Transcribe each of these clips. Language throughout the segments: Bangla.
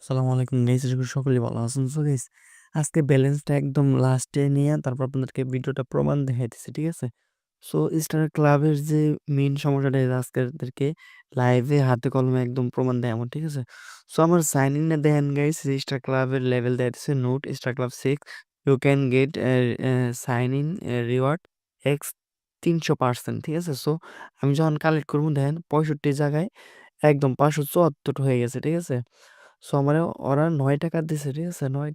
আসসালামু আলাইকুম গাইস, আশা করি সকলেই ভালো আছেন। সো গাইস, আজকে ব্যালেন্সটা একদম লাস্টে নিয়ে তারপর আপনাদেরকে ভিডিওটা প্রমাণ দেখাইতেছি, ঠিক আছে? সো স্টার ক্লাবের যে মেইন সমস্যাটা আজকেদেরকে লাইভে হাতে কলমে একদম প্রমাণ দেয় এমন, ঠিক আছে? সো আমার সাইন ইনে দেখেন গাইস, স্টার ক্লাবের লেভেল দেখাইতেছে note star club 6 you can get sign in reward X 300%, ঠিক আছে? সো আমি যখন কালেক্ট করবো দেখেন 65 জায়গায় একদম 574 হয়ে গেছে, ঠিক আছে? সো আমারে ওরা ৳৯ দিছে, ঠিক আছে? ৳৯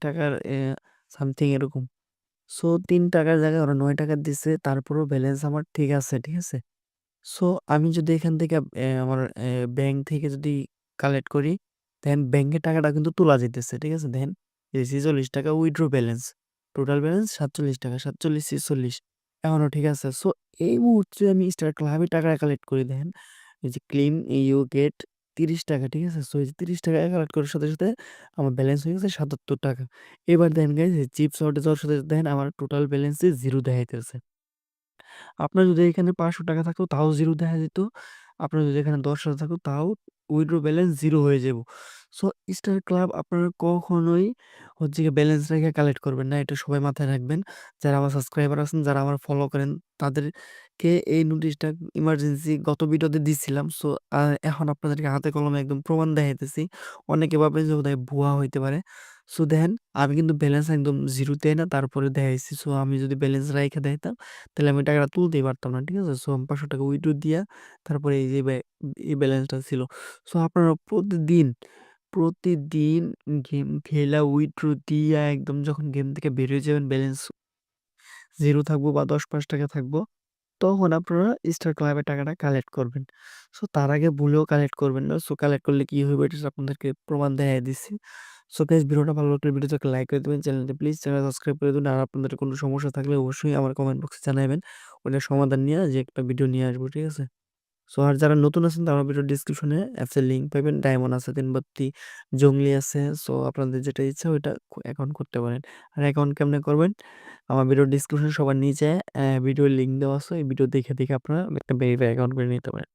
সামথিং এরকম। সো ৳৩ র জায়গায় ওরা ৳৯ দিছে। তারপরেও ব্যালেন্স আমার ঠিক আছে, ঠিক আছে? সো আমি যদি এখান থেকে আমার ব্যাংক থেকে যদি কালেক্ট করি, দেন ব্যাংকে টাকাটা কিন্তু তোলা যাইতেছে, ঠিক আছে? দেখেন এই ৳46 উইথড্র ব্যালেন্স। টোটাল ব্যালেন্স ৳৪৭, ৪৭, ৪৬ এখনো ঠিক আছে। সো এই মুহূর্তে আমি স্টার ক্লাবে টাকা কালেক্ট করি, দেখেন এই যে ক্লেইম ইউ গেট ৳৩০, ঠিক আছে? সো এই যে ৳৩০ কালেক্ট করার সাথে, সাথে আমার ব্যালেন্স হয়ে গেছে ৳৭৭। এবার দেখেন গাইস, এই চিপস অর্ডার যাওয়ার সাথে, সাথে দেখেন আমার টোটাল ব্যালেন্সে 0 দেখাইতেছে। আপনার যদি এখানে ৳৫০০ থাকতো তাও 0 দেখা যেত। আপনার যদি এখানে ৳১০,০০০ থাকতো তাও উইথড্র ব্যালেন্স 0 হয়ে যাবো। সো স্টার ক্লাব আপনারা কখনোই হচ্ছে গিয়ে ব্যালেন্স রেখে কালেক্ট করবেন না। এটা সবাই মাথায় রাখবেন। যারা আমার সাবস্ক্রাইবার আছেন, যারা আমার ফলো করেন তাদেরকে এই নোটিশটা ইমার্জেন্সি গত ভিডিওতে দিচ্ছিলাম। সো এখন আপনাদেরকে হাতে কলমে একদম প্রমাণ দেখাইতেছি। অনেকে ভাবে যে বোধহয় ভুয়া হইতে পারে। সো দেখেন আমি কিন্তু ব্যালেন্স একদম 0 তেই না তারপরে দেখাইছি। সো আমি যদি ব্যালেন্স রাইখা দেখাইতাম তাহলে আমি টাকাটা তুলতেই পারতাম না। ঠিক আছে? সো আমি ৳৫০০ উইথড্র দিয়া তারপরে এই যে এই ব্যালেন্সটা ছিল। সো আপনারা প্রতিদিন গেম খেলা উইথড্র দিয়া একদম যখন গেম থেকে বের হয়ে যাবেন ব্যালেন্স 0 থাকবো বা ৳১০-৳৫ থাকবো, তখন আপনারা স্টার ক্লাবে টাকাটা কালেক্ট করবেন। সো তার আগে ভুলেও কালেক্ট করবেন না। সো কালেক্ট করলে কি হইবে এটা আপনাদেরকে প্রমাণ দেখাইয়া দিচ্ছি। সো গাইস, ভিডিওটা ভালো লাগলে ভিডিওতে একটা লাইক করে দিবেন। চ্যানেলটি প্লিজ সাবস্ক্রাইব করে দিবেন। আর আপনাদের কোনো সমস্যা থাকলে অবশ্যই আমার কমেন্ট বক্সে জানাইবেন। ওইটার সমাধান নিয়ে যে একটা ভিডিও নিয়ে আসবো, ঠিক আছে? সো আর যারা নতুন আছেন তারা ভিডিওর ডেসক্রিপশনে অ্যাপসের লিঙ্ক পাবেন। ডায়মন্ড আছে, ৩ বাত্তি, জংলি আছে। সো আপনাদের যেটা ইচ্ছা ওইটা অ্যাকাউন্ট করতে পারেন। আর অ্যাকাউন্ট কেমনে করবেন? আমার ভিডিওর ডেসক্রিপশনে সবার নিচে ভিডিওর লিঙ্ক দেওয়া আছে। এই ভিডিও দেখে, দেখে আপনারা একটা ভেরিফাই অ্যাকাউন্ট করে নিতে পারেন।